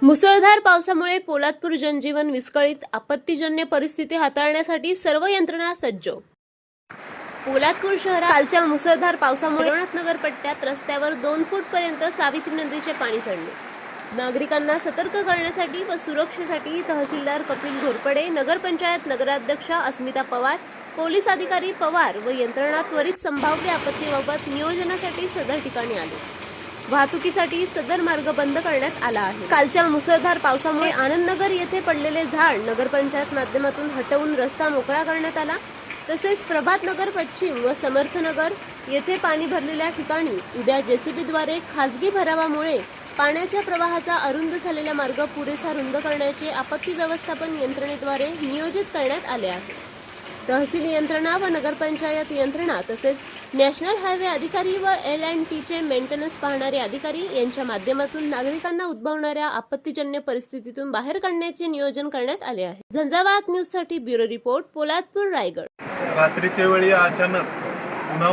मुसळधार पावसामुळे पोलादपूर जनजीवन विस्कळीत, आपत्तीजन्य परिस्थिती हाताळण्यासाठी सर्व यंत्रणा सज्ज। पोलादपूर शहरात कालच्या मुसळधार पावसामुळे नगर पट्ट्यात रस्त्यावर 2 फूट पर्यंत सावित्री नदीचे पाणी चढले। नागरिकांना सतर्क करण्यासाठी व सुरक्षेसाठी तहसीलदार कपिल घोरपडे, नगरपंचायत नगराध्यक्षा अस्मिता पवार, पोलीस अधिकारी पवार व यंत्रणा त्वरित संभाव्य आपत्तीबाबत नियोजनासाठी सदर ठिकाणी आले। वाहतुकीसाठी सदर मार्ग बंद करण्यात आला आहे। कालच्या मुसळधार पावसामुळे आनंदनगर येथे पडलेले झाड नगरपंचायत माध्यमातून हटवून रस्ता मोकळा करण्यात आला। तसेच प्रभातनगर पश्चिम व समर्थनगर येथे पाणी भरलेल्या ठिकाणी उद्या जेसीबीद्वारे खासगी भरावामुळे पाण्याच्या प्रवाहाचा अरुंद झालेला मार्ग पुरेसा रुंद करण्याचे आपत्ती व्यवस्थापन यंत्रणेद्वारे नियोजित करण्यात आले आहे। तहसील यंत्रणा व नगरपंचायत यंत्रणा तसेच नॅशनल हायवे अधिकारी व L&Tचे मेंटेनन्स पाहणारे अधिकारी यांच्या माध्यमातून नागरिकांना उद्भवणाऱ्या आपत्तीजन्य परिस्थितीतून बाहेर काढण्याचे नियोजन करण्यात आले आहे। झंझावात न्यूजसाठी ब्युरो रिपोर्ट, पोलादपूर, रायगड। रात्रीच्या वेळी अचानक पुन्हा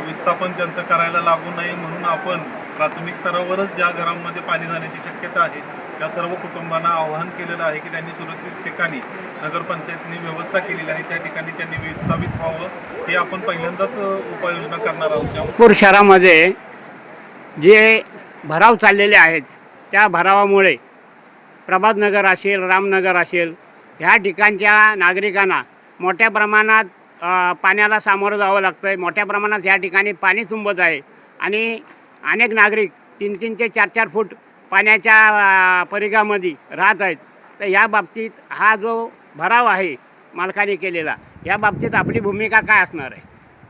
विस्थापन त्यांचं करायला लागू नये म्हणून आपण प्राथमिक स्तरावरच ज्या घरांमध्ये पाणी जाण्याची शक्यता आहे त्या सर्व कुटुंबांना आवाहन केलेलं आहे की त्यांनी सुरक्षित ठिकाणी नगरपंचायतने व्यवस्था केलेली आहे त्या ठिकाणी त्यांनी विस्थापित व्हावं। हे आपण पहिल्यांदाच उपाययोजना करणार आहोत। पोलादपूर शहरामध्ये जे भराव चाललेले आहेत त्या भरावामुळे प्रभातनगर असेल, रामनगर असेल ह्या ठिकाणच्या नागरिकांना मोठ्या प्रमाणात पाण्याला सामोरं जावं लागतं आहे। मोठ्या प्रमाणात या ठिकाणी पाणी तुंबत आहे आणि अनेक नागरिक 3-3 ते 4-4 फूट पाण्याच्या परिघामध्ये राहत आहेत। तर या बाबतीत हा जो भराव आहे मालकाने केलेला, या बाबतीत आपली भूमिका काय असणार आहे?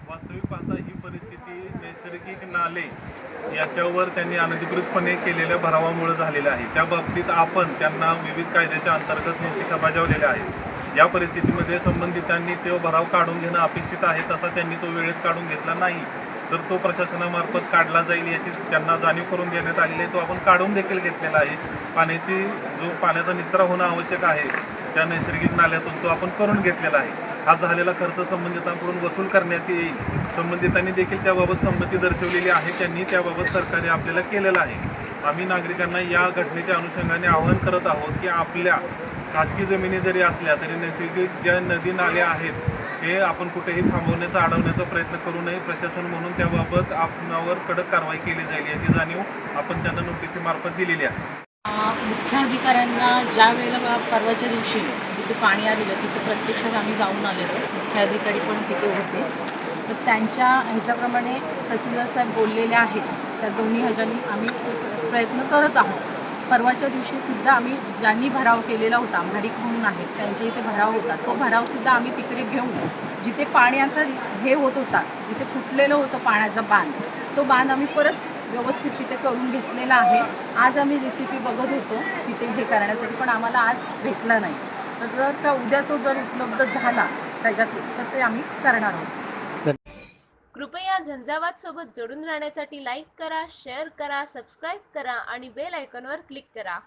वास्तविक पाहता ही परिस्थिती नैसर्गिक नाले याच्यावर त्यांनी अनधिकृतपणे केलेल्या भरावामुळे झालेलं आहे। त्या बाबतीत आपण त्यांना विविध कायद्याच्या अंतर्गत नोटिसा बजावलेल्या आहेत। या परिस्थितीमध्ये संबंधितांनी तो भराव काढून घेणं अपेक्षित आहे, तसा त्यांनी तो वेळेत काढून घेतला नाही तर तो प्रशासनामार्फत काढला जाईल याची त्यांना जाणीव करून देण्यात आलेली आहे। तो आपण काढून देखील घेतलेला आहे। पाण्याचा निचरा होणं आवश्यक आहे त्या नैसर्गिक नाल्यातून तो आपण करून घेतलेला आहे। हा झालेला खर्च संबंधितांकडून वसूल करण्यात येईल। संबंधितांनी देखील त्याबाबत संमती दर्शवलेली आहे, त्यांनी त्याबाबत सहकार्य आपल्याला केलेलं आहे। आम्ही नागरिकांना या घटनेच्या अनुषंगाने आवाहन करत आहोत की आपल्या खाजगी जमिनी जरी असल्या तरी नैसर्गिक ज्या नदी नाल्या आहेत हे आपण कुठेही थांबवण्याचा अडवण्याचा प्रयत्न करू नये। प्रशासन म्हणून त्याबाबत आपणावर कडक कारवाई केली जाईल याची जाणीव आपण त्यांना नोटिसीमार्फत दिलेली आहे। मुख्याधिकाऱ्यांना ज्या वेळेला परवाच्या दिवशी जिथे पाणी आलेलं तिथे प्रत्यक्षात आम्ही जाऊन आलेलो, मुख्याधिकारी पण तिथे होते। तर त्यांच्या ह्याच्याप्रमाणे तहसीलदार साहेब बोललेले आहेत त्या दोन्ही ह्याच्यानी आम्ही प्रयत्न करत आहोत। परवाच्या दिवशीसुद्धा आम्ही ज्यांनी भराव केलेला होता, महाडिक म्हणून आहेत त्यांच्या इथे भराव होता, तो भरावसुद्धा आम्ही तिकडे घेऊन जिथे पाण्याचा हे होत होता, जिथे फुटलेलं होतं पाण्याचा बांध, तो बांध आम्ही परत व्यवस्थित तिथे करून घेतलेला आहे। आज आम्ही रेसिपी बघत होतो तिथे हे करण्यासाठी, पण आम्हाला आज भेटला नाही। तर जर का उद्या तो जर उपलब्ध झाला त्याच्यात तर ते आम्ही करणार आहोत। कृपया झंझावात सोबत जोडून राहण्यासाठी लाईक करा, शेअर करा, सबस्क्राईब करा आणि बेल आयकॉनवर क्लिक करा।